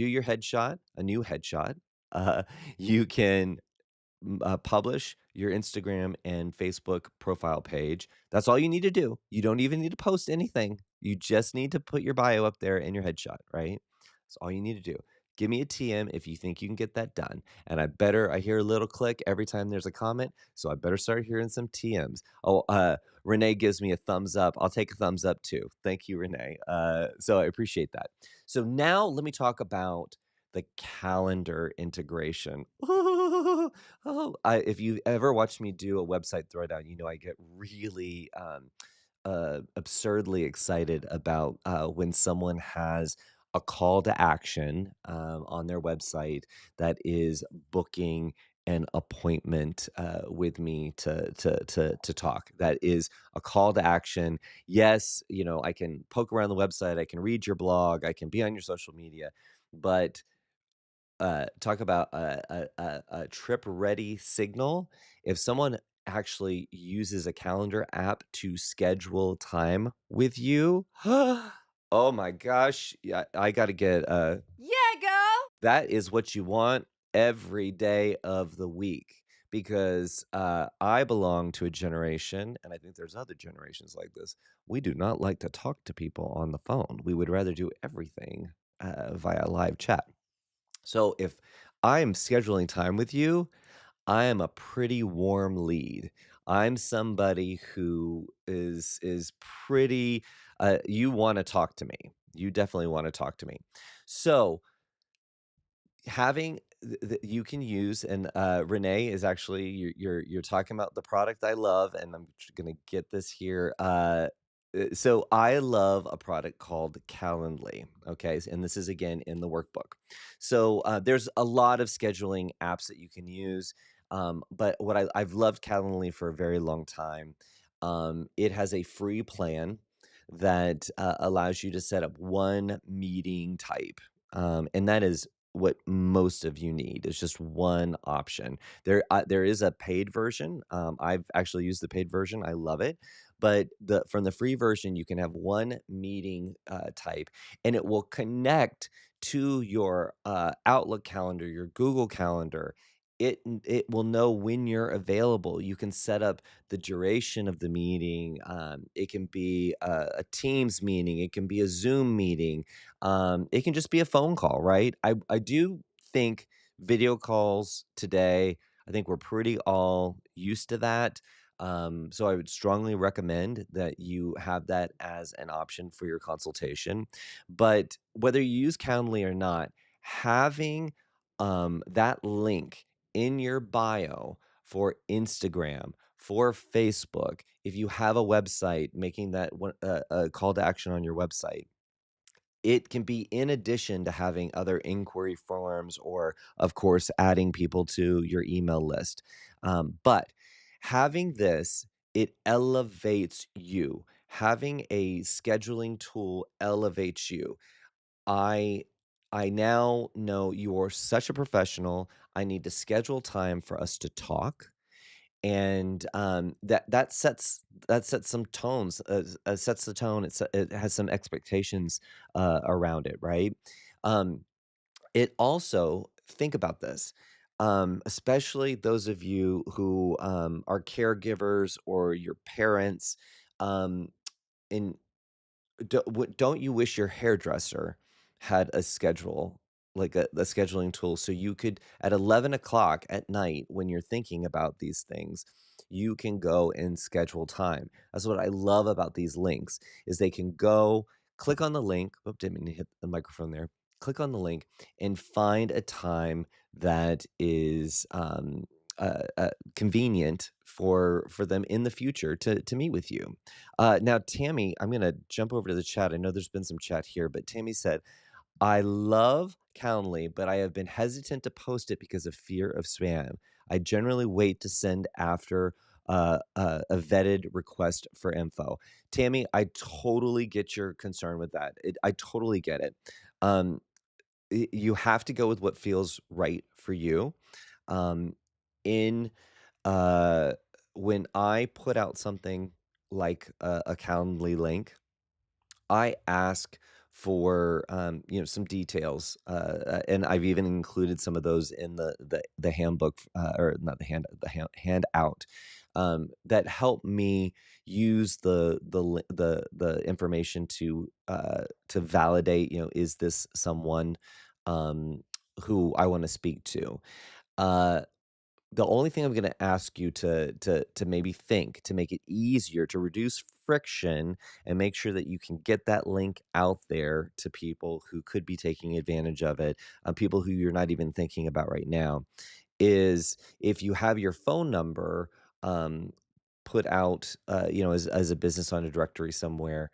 your headshot, a new headshot. Uh, you can publish your Instagram and Facebook profile page. That's all you need to do. You don't even need to post anything. You just need to put your bio up there and your headshot, right? That's all you need to do. Give me a TM if you think you can get that done. And I hear a little click every time there's a comment. So I better start hearing some TMs. Oh, Renee gives me a thumbs up. I'll take a thumbs up too. Thank you, Renee. So I appreciate that. So now let me talk about the calendar integration. Oh, if you ever watched me do a website throwdown, I get really absurdly excited about when someone has a call to action on their website that is booking an appointment with me to talk. That is a call to action. Yes, I can poke around the website, I can read your blog, I can be on your social media, but talk about a trip ready signal. If someone actually uses a calendar app to schedule time with you, oh my gosh, yeah, I got to get Yeah, girl. that is what you want every day of the week because I belong to a generation, and I think there's other generations like this. We do not like to talk to people on the phone. We would rather do everything via live chat. So if I'm scheduling time with you, I am a pretty warm lead. I'm somebody who is pretty you wanna talk to me. You definitely wanna talk to me. So, having you can use and, Renee is actually you're talking about the product I love, and I'm gonna get this here, so I love a product called Calendly, okay? And this is, again, in the workbook. So, there's a lot of scheduling apps that you can use, but what I've loved Calendly for a very long time. It has a free plan that, allows you to set up 1 meeting type, and that is what most of you need is just one option. There is a paid version. I've actually used the paid version. I love it. But from the free version, you can have one meeting type, and it will connect to your Outlook calendar, your Google Calendar. It will know when you're available. You can set up the duration of the meeting. It can be a Teams meeting. It can be a Zoom meeting. It can just be a phone call, right? I do think video calls today, I think we're pretty all used to that. So I would strongly recommend that you have that as an option for your consultation. But whether you use Calendly or not, having that link in your bio for Instagram, for Facebook, if you have a website, making that one a call to action on your website, it can be in addition to having other inquiry forms or, of course, adding people to your email list. But having this, it elevates you. Having a scheduling tool elevates you. I I now know you're such a professional. I need to schedule time for us to talk, and, that sets some tones, sets the tone, it has some expectations, around it, right? Um, it also think about this, especially those of you who, are caregivers or your parents, um, in don't you wish your hairdresser had a schedule, like a scheduling tool, so you could at 11 o'clock at night when you're thinking about these things, you can go and schedule time. That's what I love about these links, is they can go, click on the link. Oh, didn't mean to hit the microphone there. Click on the link and find a time that is, convenient for them in the future to meet with you. Now, Tammy, I'm gonna jump over to the chat. I know there's been some chat here, but Tammy said, "I love Calendly, but I have been hesitant to post it because of fear of spam. I generally wait to send after a vetted request for info." Tammy, I totally get your concern with that. I totally get it. Um, you have to go with what feels right for you. Um, in uh, when I put out something like a Calendly link, I ask for, some details, and I've even included some of those in the handbook, or not the handout, that help me use the information to validate, is this someone, um, who I wanna speak to? Uh the only thing I'm gonna ask you to maybe think, to make it easier, to reduce friction and make sure that you can get that link out there to people who could be taking advantage of it, people who you're not even thinking about right now, is if you have your phone number, um, put out, as a business on a directory somewhere,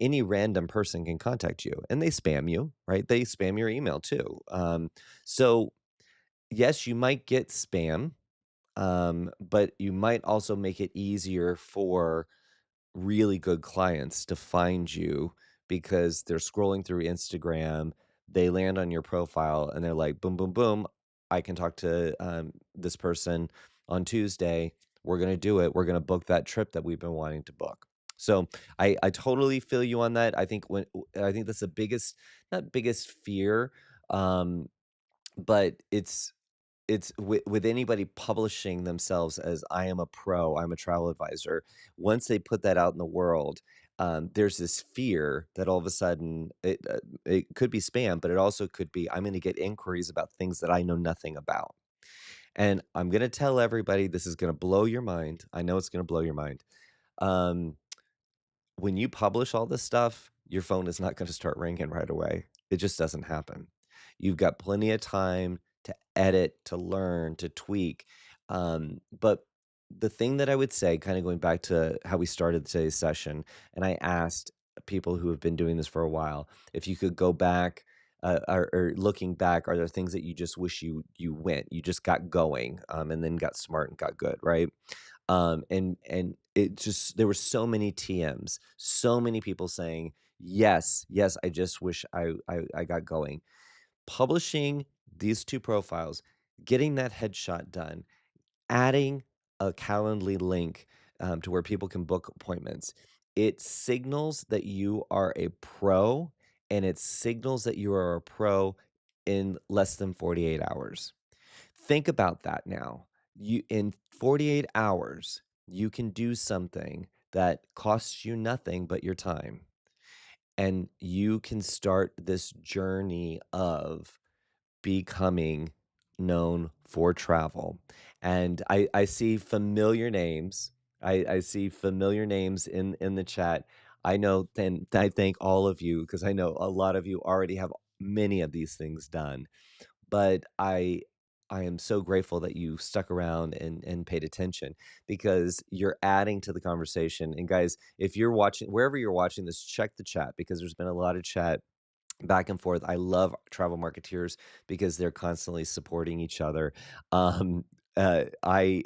any random person can contact you, and they spam you, right? They spam your email too. So, yes, you might get spam, but you might also make it easier for really good clients to find you because they're scrolling through Instagram, they land on your profile, and they're like, boom, boom, boom. I can talk to this person on Tuesday. We're going to do it. We're going to book that trip that we've been wanting to book. So I totally feel you on that. I think that's the biggest, not biggest fear, um, but it's with anybody publishing themselves as "I am a pro, I'm a travel advisor." Once they put that out in the world, there's this fear that all of a sudden it could be spam, but it also could be, "I'm gonna get inquiries about things that I know nothing about." And I'm gonna tell everybody this is gonna blow your mind. I know it's gonna blow your mind. Um, when you publish all this stuff, your phone is not gonna start ringing right away. It just doesn't happen. You've got plenty of time to edit, to learn, to tweak. But the thing that I would say, kind of going back to how we started today's session, and I asked people who have been doing this for a while, if you could go back, or looking back, are there things that you just wish you just got going, and then got smart and got good, right? And it just there were so many TMs, so many people saying, "Yes, yes, I just wish I got going." Publishing these 2 profiles, getting that headshot done, adding a Calendly link, to where people can book appointments. It signals that you are a pro, and it signals that you are a pro in less than 48 hours. Think about that now. You in 48 hours, you can do something that costs you nothing but your time, and you can start this journey of becoming known for travel. And I see familiar names. I see familiar names in the chat. I know, and I thank all of you because I know a lot of you already have many of these things done. But I am so grateful that you stuck around and paid attention because you're adding to the conversation. And guys, if you're watching wherever you're watching this, check the chat because there's been a lot of chat back and forth. I love travel marketeers because they're constantly supporting each other. Um, I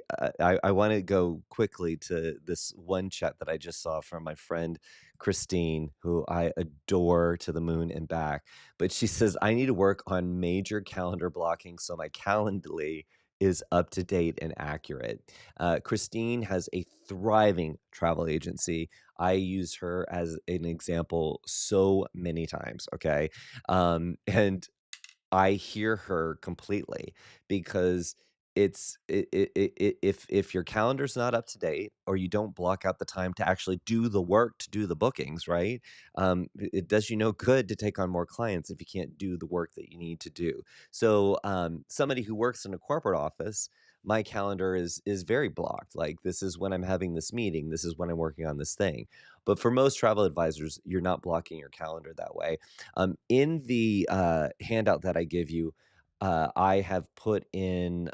want to go quickly to this one chat that I just saw from my friend Christine, who I adore to the moon and back. But she says, I need to work on major calendar blocking so my Calendly is up to date and accurate. Christine has a thriving travel agency. I use her as an example so many times, okay? And I hear her completely because if your calendar's not up to date or you don't block out the time to actually do the work to do the bookings, right? It does you no good to take on more clients if you can't do the work that you need to do. So, somebody who works in a corporate office, my calendar is very blocked. Like this is when I'm having this meeting, this is when I'm working on this thing. But for most travel advisors, you're not blocking your calendar that way. In the handout that I give you, I have put in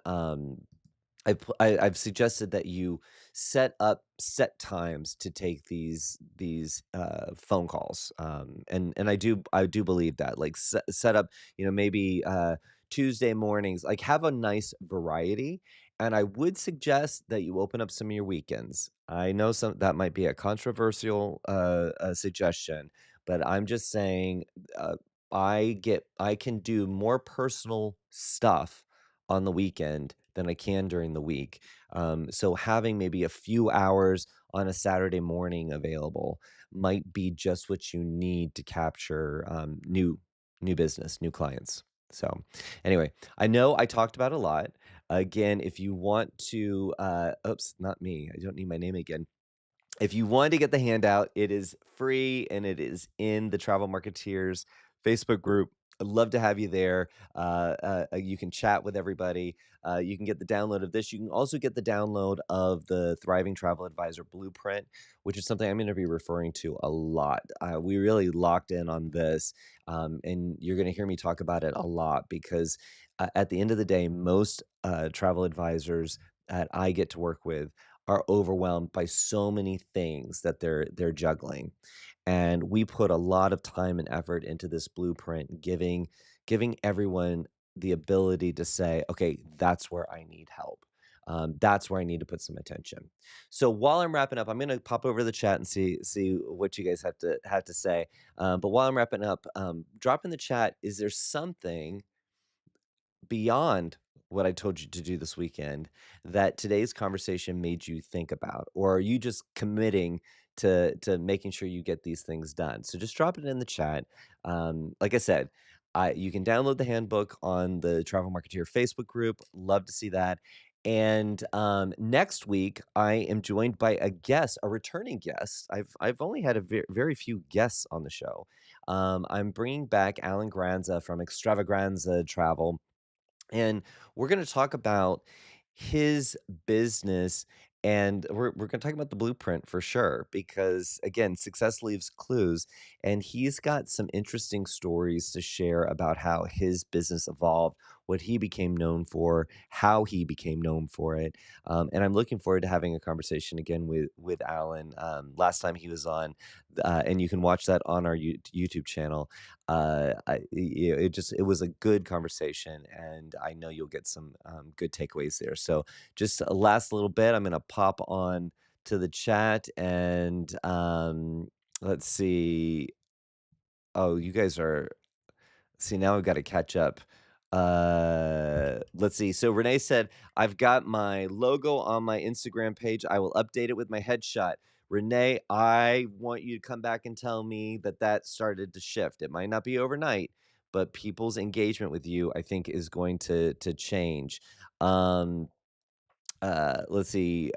I've suggested that you set up set times to take these phone calls, and I do believe that, like, set up, maybe, Tuesday mornings, like, have a nice variety, and I would suggest that you open up some of your weekends. I know some that might be a controversial, suggestion, but I'm just saying, uh, I can do more personal stuff on the weekend than I can during the week. So having maybe a few hours on a Saturday morning available might be just what you need to capture new business, new clients. So anyway, I know I talked about a lot. Again, if you want to, oops, not me. I don't need my name again. If you want to get the handout, it is free and it is in the Travel Marketeers Facebook group. I'd love to have you there. You can chat with everybody. You can get the download of this. You can also get the download of the Thriving Travel Advisor Blueprint, which is something I'm going to be referring to a lot. We really locked in on this, and you're going to hear me talk about it a lot because at the end of the day, most travel advisors that I get to work with are overwhelmed by so many things that they're juggling. And we put a lot of time and effort into this blueprint, giving everyone the ability to say, okay, that's where I need help. That's where I need to put some attention. So while I'm wrapping up, I'm going to pop over the chat and see what you guys have to say. But while I'm wrapping up, drop in the chat. Is there something beyond what I told you to do this weekend that today's conversation made you think about? Or are you just committing to making sure you get these things done? So just drop it in the chat. Like I said, you can download the handbook on the Travel Marketeer Facebook group. Love to see that. And next week, I am joined by a guest, a returning guest. I've only had a very few guests on the show. I'm bringing back Alan Granza from Extravaganza Travel, and we're going to talk about his business, and we're going to talk about the blueprint for sure because again, success leaves clues, and he's got some interesting stories to share about how his business evolved, what he became known for, how he became known for it. And I'm looking forward to having a conversation again with Alan. Last time he was on, and you can watch that on our YouTube channel. It was a good conversation, and I know you'll get some good takeaways there. So, just a last little bit, I'm gonna pop on to the chat, and let's see. Oh, you guys are see, now I've gotta catch up. Let's see. So Renee said, "I've got my logo on my Instagram page. I will update it with my headshot." Renee, I want you to come back and tell me that that started to shift. It might not be overnight, but people's engagement with you, I think, is going to change. Um, let's see.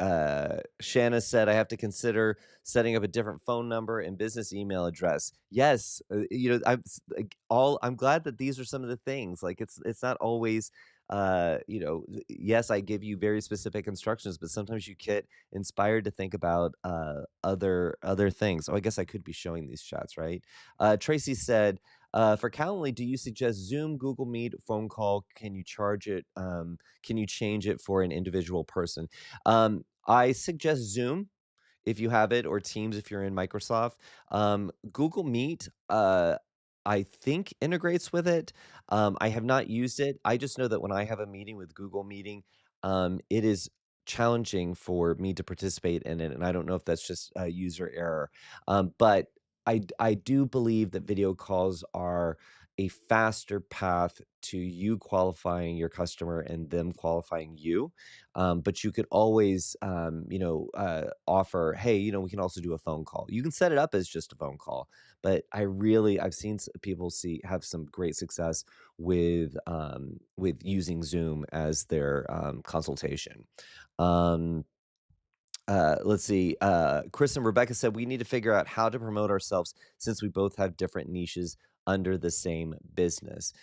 Shanna said, "I have to consider setting up a different phone number and business email address." Yes, I'm glad that these are some of the things. Like it's not always yes, I give you very specific instructions, but sometimes you get inspired to think about other things. Oh, I guess I could be showing these chats, right? Tracy said, for Calendly, do you suggest Zoom, Google Meet, phone call? Can you charge it? Can you change it for an individual person? I suggest Zoom if you have it, or Teams if you're in Microsoft. Google Meet, I think integrates with it. I have not used it. I just know that when I have a meeting with Google Meeting, it is challenging for me to participate in it, and I don't know if that's just a user error. But I do believe that video calls are a faster path to you qualifying your customer and them qualifying you. But you could always, offer, hey, we can also do a phone call. You can set it up as just a phone call, but I've seen people have some great success with using Zoom as their consultation. Um, let's see. Chris and Rebecca said we need to figure out how to promote ourselves since we both have different niches under the same business.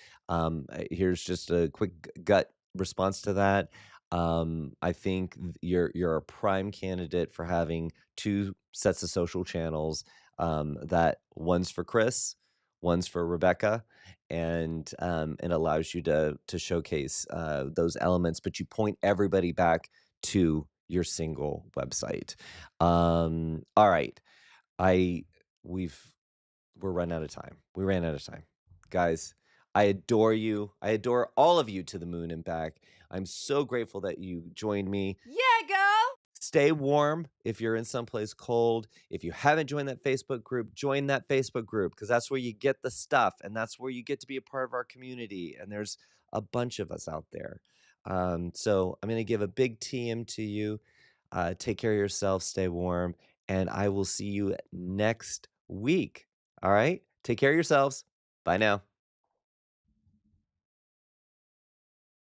Here's just a quick gut response to that. I think you're a prime candidate for having two sets of social channels. That one's for Chris, one's for Rebecca, and it allows you to showcase those elements, but you point everybody back to your single website. All right. I we've we're running out of time. We ran out of time. Guys, I adore you. I adore all of you to the moon and back. I'm so grateful that you joined me. Yeah, girl. Stay warm if you're in someplace cold. If you haven't joined that Facebook group, join that Facebook group because that's where you get the stuff and that's where you get to be a part of our community. And there's a bunch of us out there. So I'm going to give a big TM to you. Take care of yourself, stay warm, and I will see you next week. All right? Take care of yourselves. Bye now.